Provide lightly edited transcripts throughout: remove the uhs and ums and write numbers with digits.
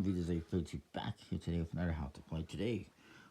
everyone, Vijay32 back here today with another How to Play. Today,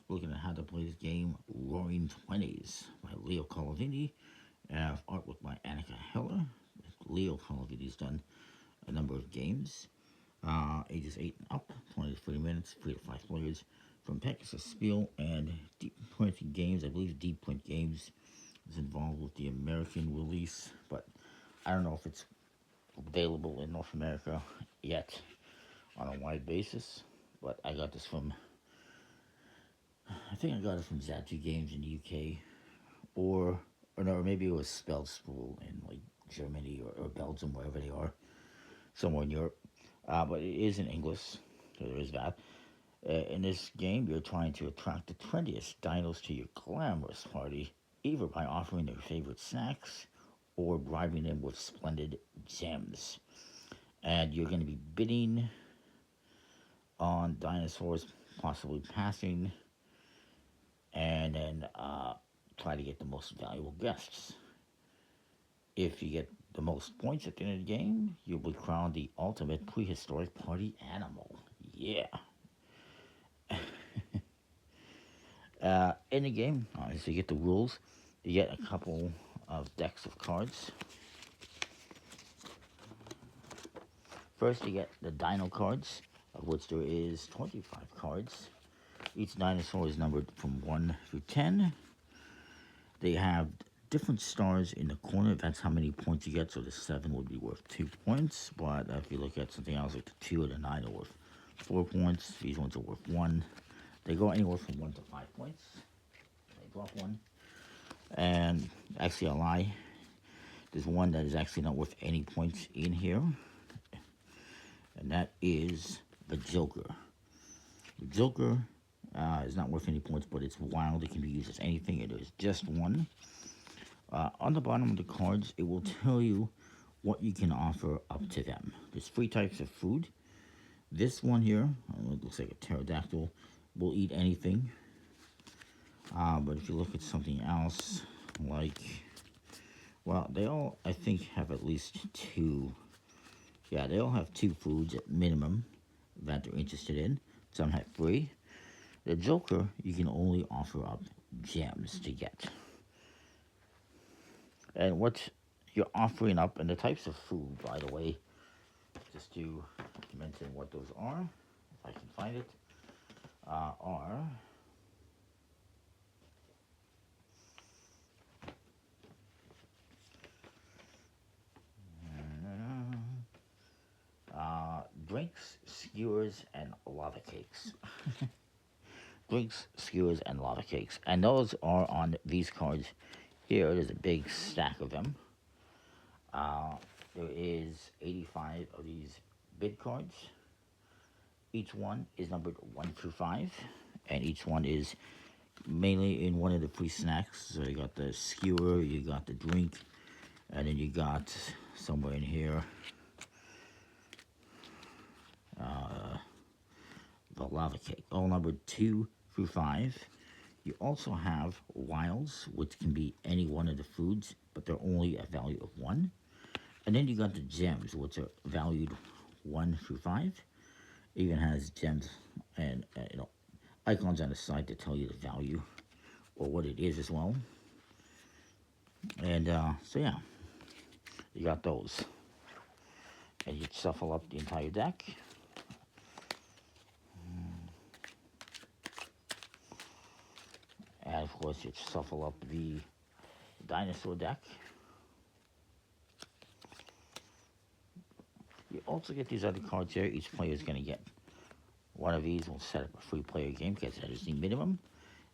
we're looking at how to play this game, Roaring Twenties, by Leo Colavini, artwork by Annika Heller. Leo Colavini's done a number of games, ages 8 and up, 20 to 40 minutes, 3 to 5 players, from Pegasus Spiel and Deep Print Games. I believe Deep Print Games is involved with the American release, but I don't know if it's available in North America yet on a wide basis. But I got this from, I think I got it from Zatu Games in the UK, or no, maybe it was Spelled Spool in like Germany or Belgium, wherever they are, somewhere in Europe. But it is in English, so there is that. In this game, you're trying to attract the trendiest dinos to your glamorous party, either by offering their favorite snacks or bribing them with splendid gems. And you're going to be bidding on dinosaurs possibly passing, and then try to get the most valuable guests. If you get the most points at the end of the game, you'll be crowned the ultimate prehistoric party animal. Yeah. In the game, so you get the rules. You get a couple of decks of cards. First, you get the dino cards, of which there is 25 cards. Each dinosaur is numbered from 1 through 10. They have different stars in the corner. That's how many points you get. So the 7 would be worth 2 points. But if you look at something else like the 2 or the 9 are worth 4 points. These ones are worth 1. They go anywhere from 1 to 5 points. They drop 1. And actually, I lie. There's one that is actually not worth any points in here. And that is the Joker. The Joker is not worth any points, but it's wild. It can be used as anything. It is just 1. On the bottom of the cards, it will tell you what you can offer up to them. There's 3 types of food. This one here, it looks like a pterodactyl, will eat anything. But if you look at something else, like, well, they all, I think, have at least 2. Yeah, they all have 2 foods at minimum that they're interested in. Some have 3. The Joker, you can only offer up gems to get. And what you're offering up, and the types of food, by the way, just to mention what those are, if I can find it, are drinks, skewers, and lava cakes. Drinks, skewers, and lava cakes. And those are on these cards here. There's a big stack of them. There is 85 of these bid cards. Each one is numbered 1 through 5. And each one is mainly in one of the free snacks. So you got the skewer, you got the drink, and then you got somewhere in here the lava cake, all numbered 2 through 5. You also have wilds, which can be any one of the foods, but they're only a value of 1. And then you got the gems, which are valued 1 through 5. Even has gems and icons on the side to tell you the value or what it is as well. And so yeah, you got those, and you shuffle up the entire deck. And of course, you shuffle up the dinosaur deck. You also get these other cards here. Each player is going to get one of these. We'll set up a free player game because that is the minimum.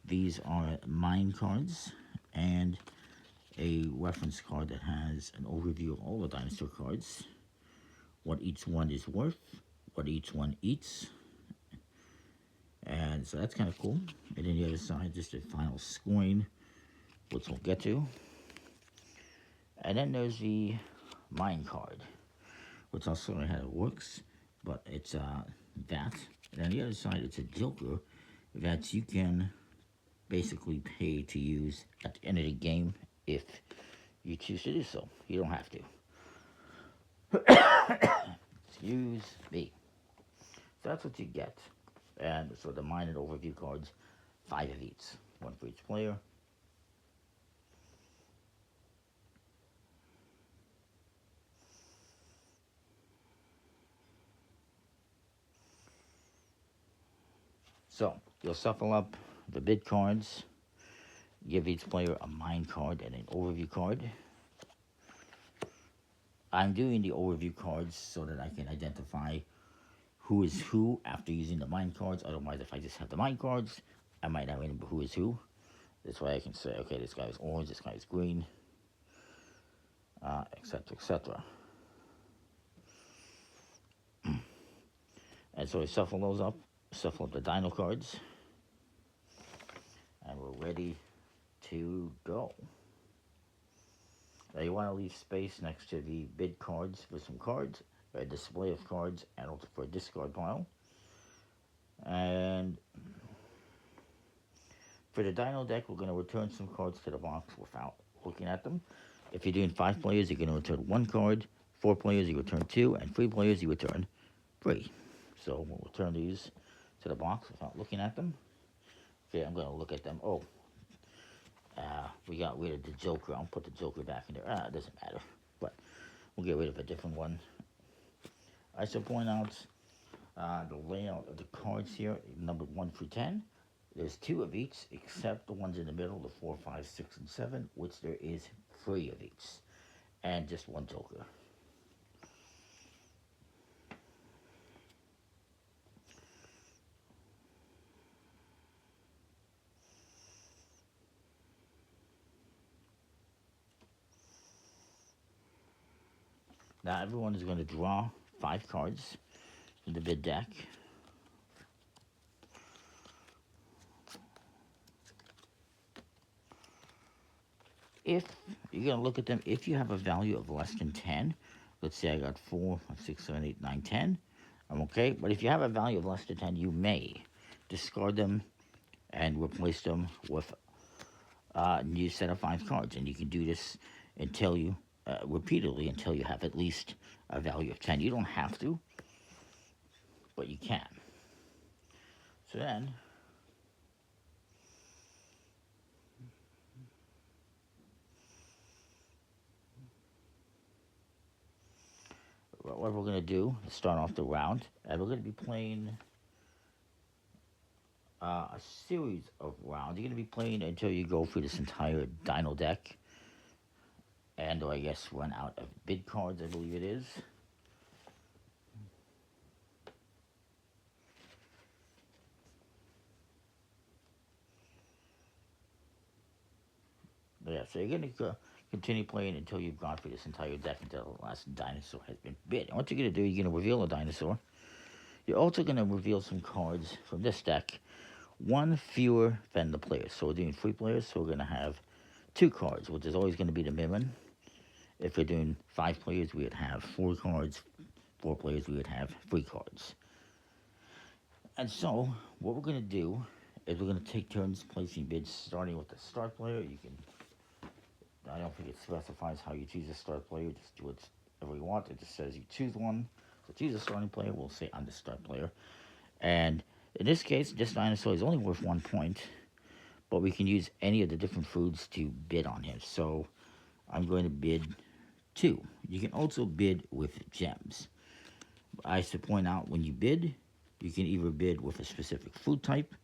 These are mine cards and a reference card that has an overview of all the dinosaur cards, what each one is worth, what each one eats. And so that's kind of cool. And then the other side, just the final scoring, which we'll get to. And then there's the mine card, which I'll show you how it works, but it's that. And on the other side, it's a Joker that you can basically pay to use at the end of the game if you choose to do so. You don't have to. Excuse me. So that's what you get. And so the mine and overview cards, 5 of each, one for each player. So you'll shuffle up the bid cards, give each player a mine card and an overview card. I'm doing the overview cards so that I can identify who is who after using the mine cards. Otherwise, if I just have the mine cards, I might not remember who is who. This way I can say, okay, this guy is orange, this guy is green, etc., etc. And so I shuffle those up, shuffle up the dino cards, and we're ready to go. Now you want to leave space next to the bid cards for some cards, a display of cards, and also for a discard pile. And for the dino deck, we're going to return some cards to the box without looking at them. If you're doing 5 players, you're going to return 1 card. 4 players, you return 2, and 3 players, you return 3. So we'll return these to the box without looking at them. Okay, I'm going to look at them. Oh, we got rid of the Joker. I'll put the Joker back in there. It doesn't matter, but we'll get rid of a different one. I should point out the layout of the cards here, numbered 1 through 10. There's 2 of each, except the ones in the middle, the 4, 5, 6, and 7, which there is 3 of each, and just 1 Joker. Now everyone is going to draw 5 cards in the bid deck. If you're going to look at them, if you have a value of less than 10, let's say I got 4, 5, 6, 7, 8, 9, 10, I'm okay. But if you have a value of less than 10, you may discard them and replace them with a new set of 5 cards. And you can do this until you, repeatedly, until you have at least a value of 10. You don't have to, but you can. So then, what we're going to do is start off the round, and we're going to be playing a series of rounds. You're going to be playing until you go through this entire dino deck, and or I guess run out of bid cards, I believe it is. Yeah, so you're going to continue playing until you've gone through this entire deck until the last dinosaur has been bid. And what you're going to do, you're going to reveal a dinosaur. You're also going to reveal some cards from this deck, 1 fewer than the players. So we're doing 3 players, so we're going to have 2 cards, which is always going to be the minimum. If we're doing 5 players, we would have 4 cards. 4 players, we would have 3 cards. And so, what we're going to do is we're going to take turns placing bids, starting with the start player. You can, I don't think it specifies how you choose a start player. Just do whatever you want. It just says you choose one. So choose a starting player. We'll say I'm the start player. And in this case, this dinosaur is only worth 1 point, but we can use any of the different foods to bid on him. So I'm going to bid 2. You can also bid with gems. I should point out, when you bid, you can either bid with a specific food type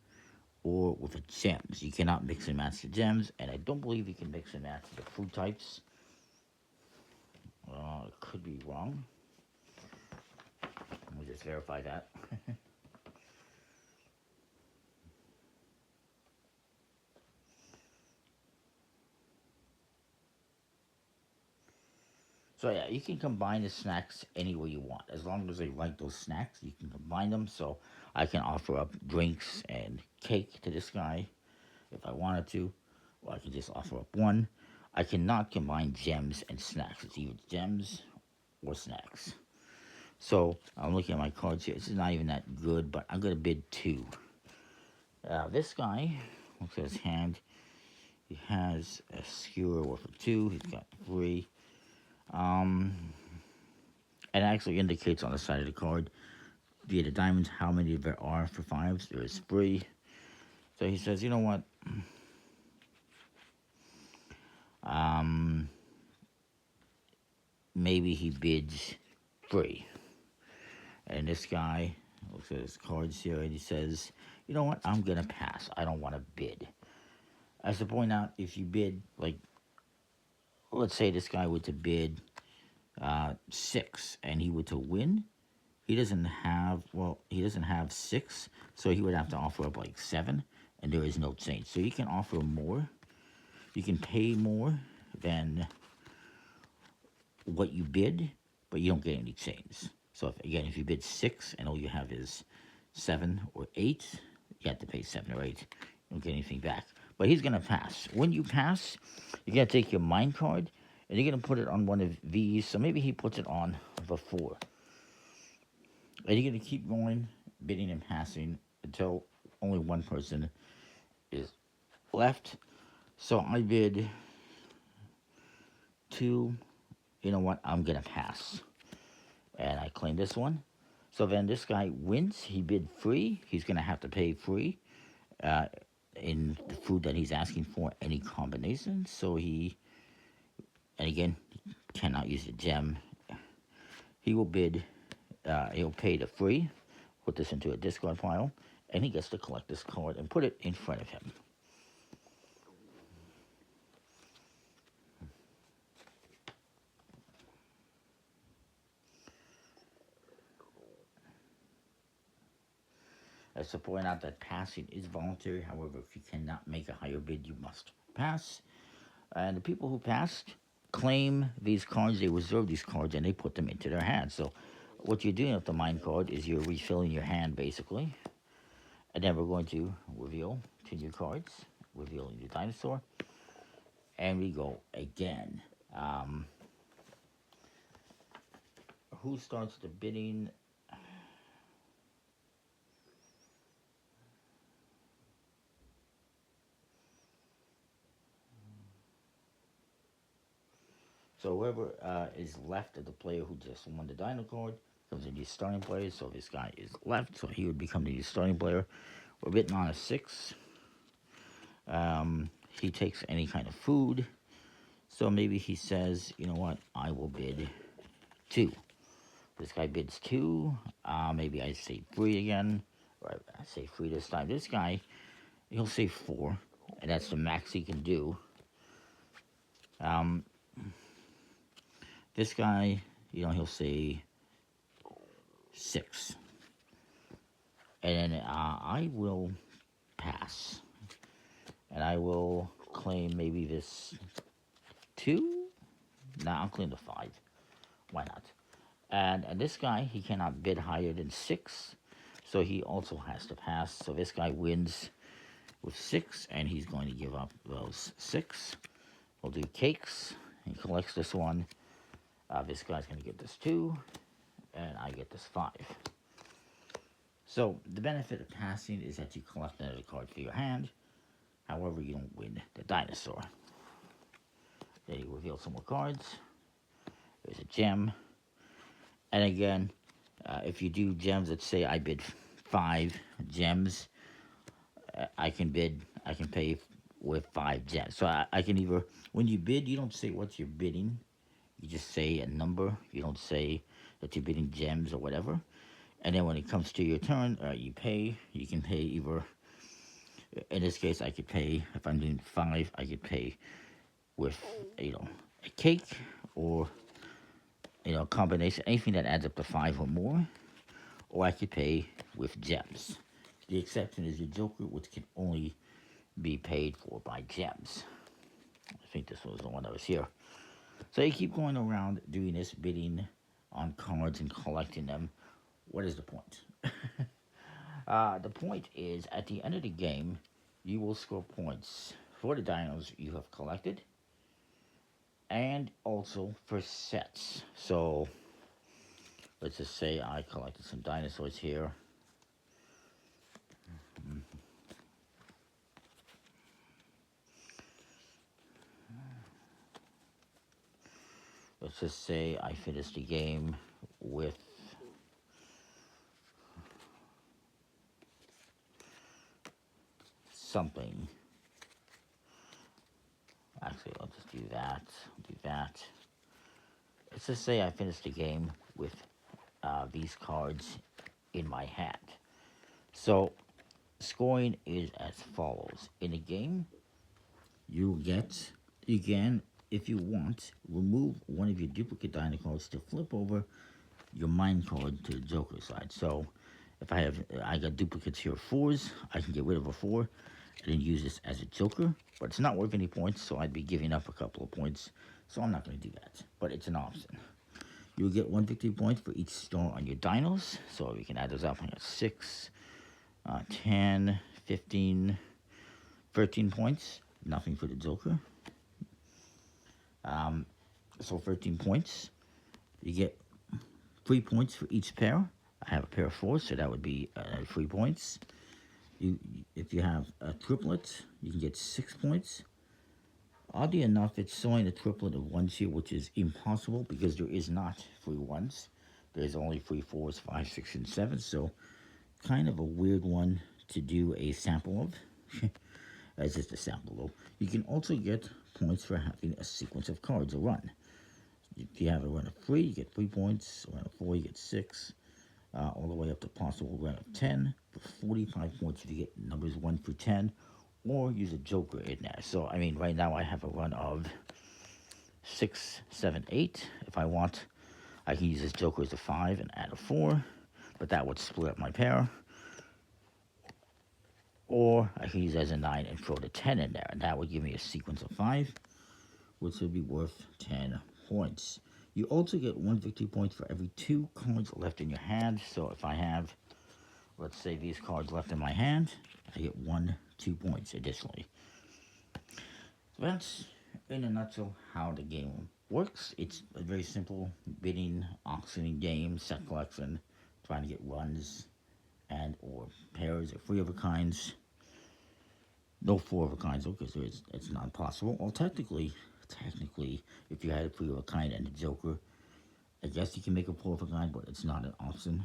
or with the gems. You cannot mix and match the gems, and I don't believe you can mix and match the food types. It could be wrong. Let me just verify that. So yeah, you can combine the snacks any way you want. As long as they like those snacks, you can combine them. So I can offer up drinks and cake to this guy if I wanted to. Or I can just offer up 1. I cannot combine gems and snacks. It's either gems or snacks. So I'm looking at my cards here. This is not even that good, but I'm going to bid 2. This guy, looks at his hand. He has a skewer worth of 2. He's got 3. It actually indicates on the side of the card, via the diamonds how many there are for fives. There is 3. So he says, you know what? Um, Maybe he bids 3. And this guy looks at his cards here and he says, you know what? I'm going to pass. I don't want to bid. As to point out, if you bid, like, let's say this guy were to bid 6 and he were to win, he doesn't have 6, so he would have to offer up like 7, and there is no change. So you can offer more. You can pay more than what you bid, but you don't get any change. So if you bid 6 and all you have is 7 or 8, you have to pay 7 or 8. You don't get anything back. But he's going to pass. When you pass, you're going to take your mine card and you're going to put it on one of these. So maybe he puts it on the 4. And you're going to keep going, bidding and passing until only one person is left. So I bid 2. You know what? I'm going to pass. And I claim this one. So then this guy wins. He bid 3. He's going to have to pay 3 in the food that he's asking for, any combination. So and again, cannot use a gem. He will bid, he'll pay the 3, put this into a discard pile, and he gets to collect this card and put it in front of him. As to point out that passing is voluntary. However, if you cannot make a higher bid, you must pass. And the people who passed claim these cards, they reserve these cards, and they put them into their hand. So what you're doing with the mine card is you're refilling your hand, basically. And then we're going to reveal 2 new cards, revealing the dinosaur. And we go again. Who starts the bidding? So whoever is left of the player who just won the dino card becomes a new starting player. So this guy is left, so he would become the new starting player. We're bidding on a 6. He takes any kind of food. So maybe he says, you know what, I will bid 2. This guy bids 2. Maybe I say 3 again. Or I say 3 this time. This guy, he'll say 4. And that's the max he can do. This guy, he'll say 6. And then I will pass. And I will claim maybe this 2. I'll claim the 5. Why not? And this guy, he cannot bid higher than 6. So he also has to pass. So this guy wins with 6. And he's going to give up those 6. We'll do cakes. He collects this one. This guy's going to get this 2. And I get this 5. So the benefit of passing is that you collect another card for your hand. However, you don't win the dinosaur. Then you reveal some more cards. There's a gem. And again, if you do gems, let's say I bid 5 gems. I can pay with 5 gems. So I can either, when you bid, you don't say what you're bidding. You just say a number. You don't say that you're bidding gems or whatever. And then when it comes to your turn, you pay. You can pay either, in this case, I could pay, if I'm doing 5, I could pay with, a cake or, a combination, anything that adds up to 5 or more. Or I could pay with gems. The exception is the Joker, which can only be paid for by gems. I think this was the one that was here. So you keep going around doing this, bidding on cards and collecting them. What is the point? The point is, at the end of the game, you will score points for the dinos you have collected, and also for sets. So, let's just say I collected some dinosaurs here. Let's just say I finished the game with something. Actually, I'll just do that. Do that. Let's just say I finished the game with these cards in my hand. So, scoring is as follows. In a game, you can, if you want, remove one of your duplicate dino cards to flip over your mine card to the joker side. So, if I got duplicates here of 4s, I can get rid of a 4 and then use this as a joker. But it's not worth any points, so I'd be giving up a couple of points. So I'm not going to do that, but it's an option. You'll get 1 victory point for each star on your dinos. So we can add those up. I got 6, 10, 15, 13 points. Nothing for the joker. So 13 points. You get 3 points for each pair. I have a pair of 4s, so that would be 3 points. If you have a triplet, you can get 6 points. Oddly enough, it's showing a triplet of 1s here, which is impossible because there is not 3 1s. There's only 3 4s, 5, 6, and 7, so kind of a weird one to do a sample of. That's just a sample, though. You can also get points for having a sequence of cards, a run. If you have a run of 3, you get 3 points. A run of 4, you get 6. All the way up to possible run of 10 for 45 points if you get numbers 1 through 10, or use a joker in there. So, I mean, right now I have a run of 6, 7, 8. If I want, I can use this joker as a 5 and add a 4, but that would split up my pair. Or I can use it as a 9 and throw the 10 in there, and that would give me a sequence of 5, which would be worth 10 points. You also get 1 victory point for every 2 cards left in your hand. So if I have, let's say, these cards left in my hand, I get 2 points additionally. So that's, in a nutshell, how the game works. It's a very simple bidding, auctioning game, set collection, trying to get runs and or pairs or 3 of a kinds. No 4 of a kinds, though, because it's not possible. Well, technically, if you had a 3 of a kind and a joker, I guess you can make a 4 of a kind, but it's not an option.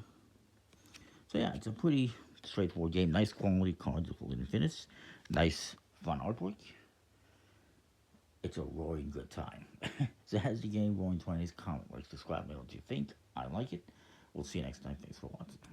So yeah, it's a pretty straightforward game. Nice quality cards with a finish. Nice, fun artwork. It's a roaring good time. So that's the game, Roaring 20s. Comment, like, subscribe, me what you think. I like it. We'll see you next time. Thanks for watching.